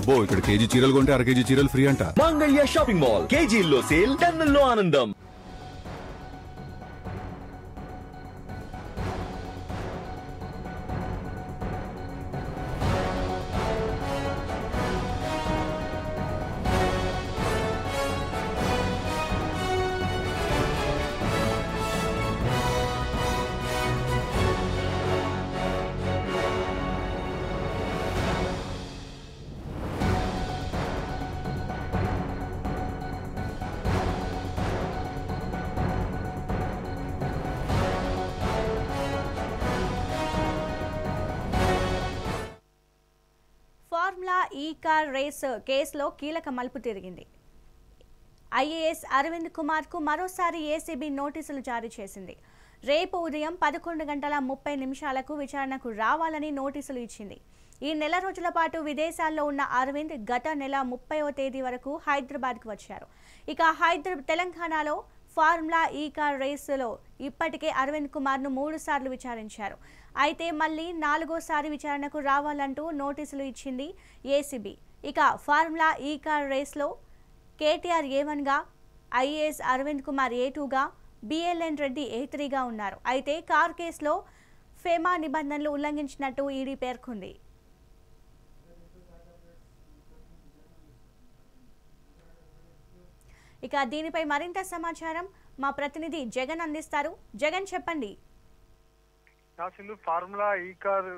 అబ్బో ఇక్కడ కేజీ చీరలు కొంటే అర కేజీ చీరలు ఫ్రీ అంట. మంగళ్య షాపింగ్ మాల్ కేజీల్లో సేల్, టన్నుల్లో ఆనందం. ఫార్ములా ఈ కార్ రేస్ కేసులో కీలక మలుపు తిరిగింది. ఐఏఎస్ అరవింద్ కుమార్ కు మరోసారి ఏసీబీ నోటీసులు జారీ చేసింది. రేపు ఉదయం 11:30 విచారణకు రావాలని నోటీసులు ఇచ్చింది. ఈ నెల రోజుల పాటు విదేశాల్లో ఉన్న అరవింద్ గత నెల 30వ తేదీ వరకు హైదరాబాద్కు వచ్చారు. ఇక తెలంగాణలో ఫార్ములా ఈ కార్ రేసులో ఇప్పటికే అరవింద్ కుమార్ను 3 సార్లు విచారించారు. అయితే మళ్ళీ 4వసారి విచారణకు రావాలంటూ నోటీసులు ఇచ్చింది ఏసీబీ. ఇక ఫార్ములా ఈ కార్ రేస్లో కేటీఆర్ A1గా, ఐఏఎస్ అరవింద్ కుమార్ A2గా, BLN రెడ్డి A3గా ఉన్నారు. అయితే కార్ కేసులో ఫెమా నిబంధనలు ఉల్లంఘించినట్టు ఈడీ పేర్కొంది. ఇక దీనిపై మరింత సమాచారం మా ప్రతినిధి జగన్ అందిస్తారు. జగన్ చెప్పండి. ఫార్ములా ఈ కార్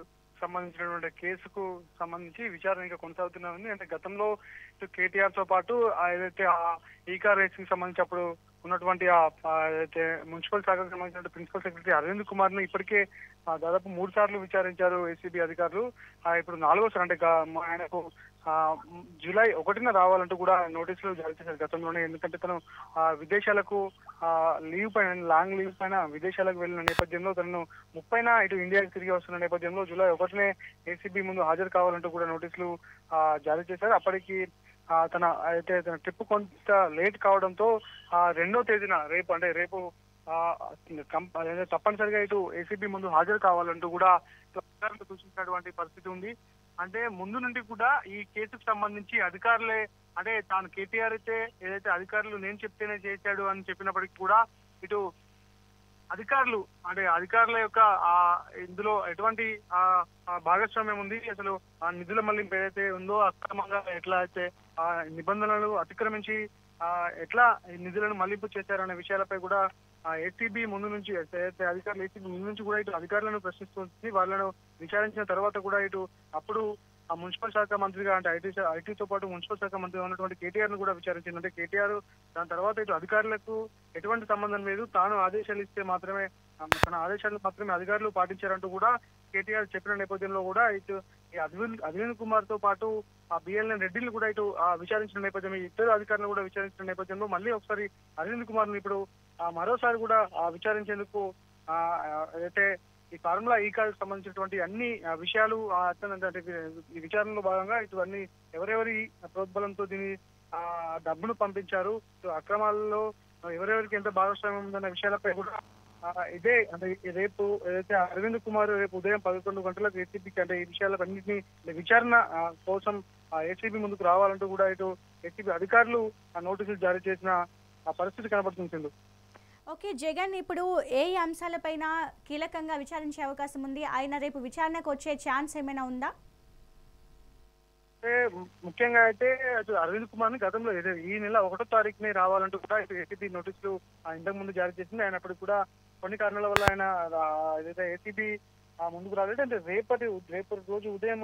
సంబంధించినటువంటి కేసుకు సంబంధించి విచారణ ఇంకా కొనసాగుతూనే ఉంది. అంటే గతంలో కేటీఆర్ తో పాటు ఏదైతే ఈ కార్ రేస్ కి సంబంధించి అప్పుడు ఉన్నటువంటి ఏదైతే మున్సిపల్ శాఖకు సంబంధించిన ప్రిన్సిపల్ సెక్రటరీ అరవింద్ కుమార్ ను ఇప్పటికే దాదాపు 3 సార్లు విచారించారు ఏసీబీ అధికారులు. ఇప్పుడు 4వసారి అంటే ఆయనకు జూలై 1న రావాలంటూ కూడా నోటీసులు జారీ చేశారు గతంలోనే. ఎందుకంటే తను విదేశాలకు లీవ్ పైన, లాంగ్ లీవ్ పైన విదేశాలకు వెళ్ళిన నేపథ్యంలో తనను 30న ఇటు ఇండియాకి తిరిగి వస్తున్న నేపథ్యంలో జూలై 1నే ఏసీబీ ముందు హాజరు కావాలంటూ కూడా నోటీసులు జారీ చేశారు. అప్పటికి తన అయితే తన ట్రిప్ కొంత లేట్ కావడంతో 2వ తేదీన రేపు తప్పనిసరిగా ఇటు ఏసీబీ ముందు హాజరు కావాలంటూ కూడా సూచించినటువంటి పరిస్థితి ఉంది. అంటే ముందు నుండి కూడా ఈ కేసుకు సంబంధించి అధికారులే, అంటే తాను కేటీఆర్ అయితే ఏదైతే అధికారులు నేను చెప్తేనే చేశాడు అని చెప్పినప్పటికీ కూడా ఇటు అధికారులు, అంటే అధికారుల యొక్క ఇందులో ఎటువంటి భాగస్వామ్యం ఉంది, అసలు ఆ నిధుల మళ్లింపు ఏదైతే ఉందో అక్రమంగా ఎట్లా అయితే నిబంధనలు అతిక్రమించి ఎట్లా నిధులను మళ్లింపు చేశారనే విషయాలపై కూడా ఏసీబీ ముందు నుంచి అధికారులు ఏసీబీ ముందు నుంచి కూడా ఇటు అధికారులను ప్రశ్నిస్తుంది. వాళ్ళను విచారించిన తర్వాత కూడా ఇటు అప్పుడు ఆ మున్సిపల్ శాఖ మంత్రిగా, అంటే ఐటీతో పాటు మున్సిపల్ శాఖ మంత్రిగా ఉన్నటువంటి కేటీఆర్ ను కూడా విచారించింది. అంటే కేటీఆర్ దాని తర్వాత ఇటు అధికారులకు ఎటువంటి సంబంధం లేదు, తాను ఆదేశాలు ఇస్తే మాత్రమే, తన ఆదేశాలు మాత్రమే అధికారులు పాటించారంటూ కూడా కేటీఆర్ చెప్పిన నేపథ్యంలో కూడా ఇటు అరవింద్ కుమార్ తో పాటు ఆ BLN రెడ్డిని కూడా ఇటు విచారించిన నేపథ్యం, ఇద్దరు అధికారులను కూడా విచారించిన నేపథ్యంలో మళ్ళీ ఒకసారి అరవింద్ కుమార్ ను ఇప్పుడు మరోసారి కూడా విచారించేందుకు అయితే ఈ ఫార్ములా ఈ కార్ సంబంధించినటువంటి అన్ని విషయాలు ఈ విచారణలో భాగంగా ఇటు అన్ని ఎవరెవరి ప్రోద్బలంతో దీని డబ్బును పంపించారు, అక్రమాలలో ఎవరెవరికి ఎంత భాగస్వామ్యం ఉందన్న విషయాలపై కూడా ఇదే, అంటే రేపు ఏదైతే అరవింద్ కుమార్ రేపు ఉదయం 11 గంటలకు ఏసీబీకి, అంటే ఈ విషయాలన్నింటినీ విచారణ కోసం ఏసీబీ ముందుకు రావాలంటూ కూడా ఇటు ఏసీబీ అధికారులు నోటీసులు జారీ చేసిన పరిస్థితి కనబడుతుంది. ఓకే జగన్, ఇప్పుడు ఏ అంశాలపైన కీలకంగా విచారించే అవకాశం ఉంది? ఆయన రేపు విచారణకు వచ్చే ఛాన్స్ ఏమైనా ఉందా? ముఖ్యంగా అయితే అరవింద్ కుమార్ ని గతంలో ఈ నెల 1వ తారీఖునే రావాలంటూ కూడా ఏసీబీ నోటీసులు ఇంతకు ముందు జారీ చేసింది. అయినప్పటికీ కూడా కొన్ని కారణాల వల్ల ఆయన ఏదైతే ఏసీబీ ముందుకు రాలేదు. అంటే రేపు రోజు ఉదయం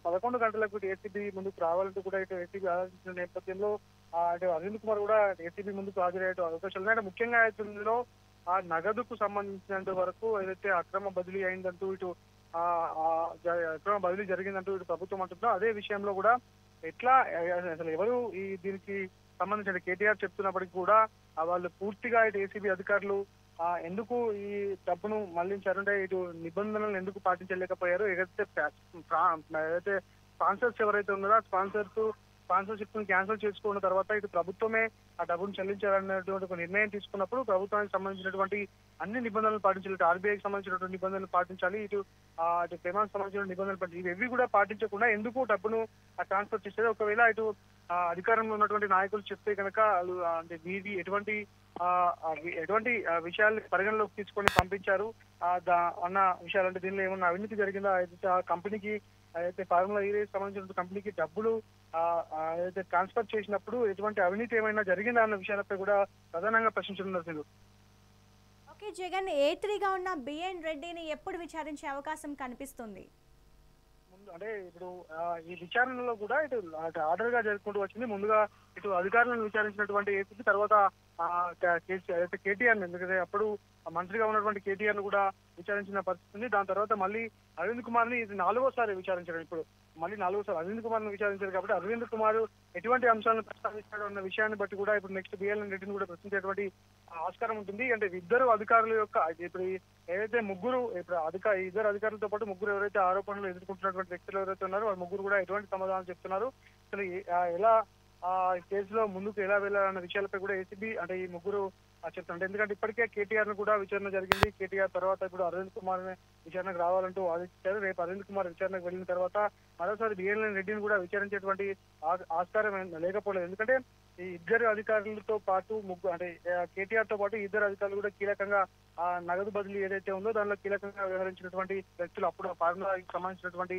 11 గంటలకు ఏసీబీ ముందుకు రావాలంటూ కూడా ఇటు ఏసీబీ ఆలోచించిన నేపథ్యంలో అంటే అరవింద్ కుమార్ కూడా ఏసీబీ ముందుకు హాజరయ్యే అవకాశాలు ఉన్నాయి. అంటే ముఖ్యంగా ఇందులో ఆ నగదుకు సంబంధించినంత వరకు ఏదైతే అక్రమ బదిలీ అయిందంటూ ఇటు అక్రమ బదిలీ జరిగిందంటూ ఇటు ప్రభుత్వం అంటుందో అదే విషయంలో కూడా ఎట్లా అసలు ఎవరు ఈ దీనికి సంబంధించిన కేటీఆర్ చెప్తున్నప్పటికీ కూడా వాళ్ళు పూర్తిగా ఇటు ఏసీబీ అధికారులు ఎందుకు ఈ డబ్బును మళ్లించారంటే ఇటు నిబంధనలను ఎందుకు పాటించలేకపోయారు, ఏదైతే స్పాన్సర్స్ ఎవరైతే ఉన్నారో స్పాన్సర్స్ స్పాన్సర్షిప్ ను క్యాన్సిల్ చేసుకున్న తర్వాత ఇటు ప్రభుత్వమే ఆ డబ్బును చెల్లించాలనేటువంటి ఒక నిర్ణయం తీసుకున్నప్పుడు ప్రభుత్వానికి సంబంధించినటువంటి అన్ని నిబంధనలు పాటించాలి. ఇటు ఆర్బీఐకి సంబంధించినటువంటి నిబంధనలు పాటించాలి, ఇటు పెమానికి సంబంధించిన నిబంధనలు పాటించాలి. ఇవి కూడా పాటించకుండా ఎందుకు డబ్బును ట్రాన్స్ఫర్ చేసేది? ఒకవేళ ఇటు అధికారంలో ఉన్నటువంటి నాయకులు చెప్తే కనుక అంటే మీది ఎటువంటి విషయాల్ని పరిగణలోకి తీసుకొని పంపించారు అన్న విషయాలు, అంటే దీనిలో ఏమన్నా అవినీతి జరిగిందా, అయితే ఆ కంపెనీకి అయితే ఫార్ములా ఈ సంబంధించిన కంపెనీకి డబ్బులు అయితే ట్రాన్స్ఫర్ చేసినప్పుడు ఎటువంటి అవినీతి ఏమైనా జరిగిందా అన్న విషయాలపై కూడా ప్రధానంగా ప్రశ్నించనున్నారు. ఓకే జగన్, A3గా ఉన్న బిఎన్ రెడ్డిని ఎప్పుడు విచారించే అవకాశం కనిపిస్తుంది? అంటే ఇప్పుడు ఈ విచారణలో కూడా ఇటు ఆర్డర్ గా జరుపుకుంటూ వచ్చింది. ముందుగా ఇటు అధికారులను విచారించినటువంటి ఏసీపీ, తర్వాత కేటీఆర్, ఎందుకంటే అప్పుడు మంత్రిగా ఉన్నటువంటి కేటీఆర్ ను కూడా విచారించిన పరిస్థితి ఉంది. దాని తర్వాత మళ్ళీ అరవింద్ కుమార్ ని ఇది 4వసారి విచారించడం. ఇప్పుడు మళ్ళీ 4వసారి అరవింద్ కుమార్ ను విచారించారు కాబట్టి అరవింద్ కుమార్ ఎటువంటి అంశాలను ప్రస్తావించాడు అన్న విషయాన్ని బట్టి కూడా ఇప్పుడు నెక్స్ట్ బిఎల్ఎన్ రెడ్డిని కూడా ప్రశ్నించేటువంటి ఆస్కారం ఉంటుంది. అంటే ఇద్దరు అధికారుల యొక్క ఇప్పుడు ఏదైతే ముగ్గురు ఇద్దరు అధికారులతో పాటు ముగ్గురు ఎవరైతే ఆరోపణలు ఎదుర్కొంటున్నటువంటి వ్యక్తులు ఎవరైతే ఉన్నారో వాళ్ళు ముగ్గురు కూడా ఎటువంటి సమాధానం చెప్తున్నారు, అసలు ఎలా కేసులో ముందుకు ఎలా వెళ్ళాలన్న విషయాలపై కూడా ఏసీబీ అంటే ఈ ముగ్గురు చెప్తున్నారు. ఎందుకంటే ఇప్పటికే కేటీఆర్ ను కూడా విచారణ జరిగింది. కేటీఆర్ తర్వాత ఇప్పుడు అరవింద్ కుమార్ విచారణకు రావాలంటూ ఆదేశించారు. రేపు అరవింద్ కుమార్ విచారణకు వెళ్ళిన తర్వాత మరోసారి బిఎల్ఎన్ రెడ్డిని కూడా విచారించేటువంటి ఆస్కారం లేకపోలేదు. ఎందుకంటే ఈ ఇద్దరు అధికారులతో పాటు అంటే కేటీఆర్ తో పాటు ఇద్దరు అధికారులు కూడా కీలకంగా ఆ నగదు బదిలీ ఏదైతే ఉందో దానిలో కీలకంగా వ్యవహరించినటువంటి వ్యక్తులు. అప్పుడు ఫార్ములాకి సంబంధించినటువంటి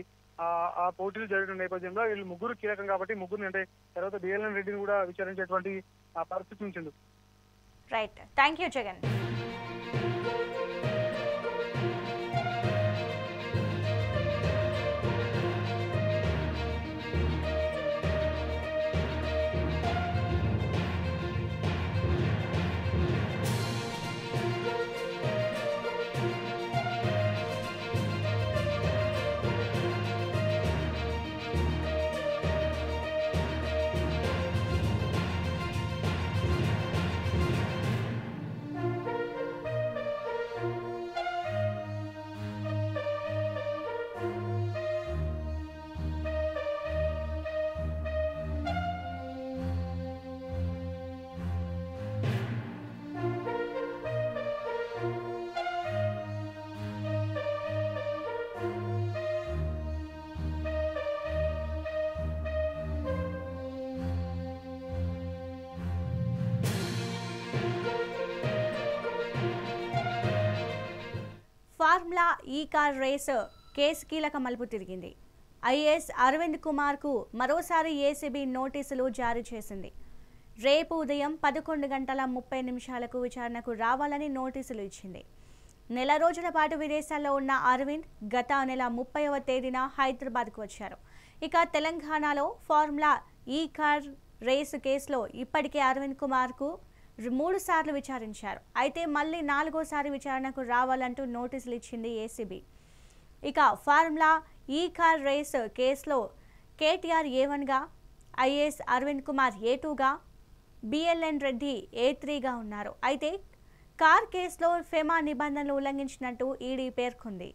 ఆ పోటీలు జరిగిన నేపథ్యంలో వీళ్ళు ముగ్గురు కీలకం కాబట్టి ముగ్గురిని అంటే తర్వాత బిఎల్ఎన్ రెడ్డిని కూడా విచారించేటువంటి పరిస్థితి ఉంటుంది. Right, thank you Jagan. Formula E car race case కీలక మలుపు తిరిగింది. ఐఏఎస్ అరవింద్ కుమార్కు మరోసారి ఏసీబీ నోటీసులు జారీ చేసింది. రేపు ఉదయం 11:30 విచారణకు రావాలని నోటీసులు ఇచ్చింది. నెల రోజుల పాటు విదేశాల్లో ఉన్న అరవింద్ గత నెల 30వ తేదీన హైదరాబాద్కు వచ్చారు. ఇక తెలంగాణలో ఫార్ములా ఈ కార్ రేసు కేసులో ఇప్పటికే అరవింద్ కుమార్కు 3 సార్లు విచారించారు. అయితే మళ్ళీ 4వసారి విచారణకు రావాలంటూ నోటీసులు ఇచ్చింది ఏసీబీ. ఇక ఫార్ములా ఈ కార్ రేస్ కేసులో కేటీఆర్ A1గా, ఐఏఎస్ అరవింద్ కుమార్ A2గా, బిఎల్ఎన్ రెడ్డి A3గా ఉన్నారు. అయితే కార్ కేసులో ఫెమా నిబంధనలు ఉల్లంఘించినట్టు ఈడీ పేర్కొంది.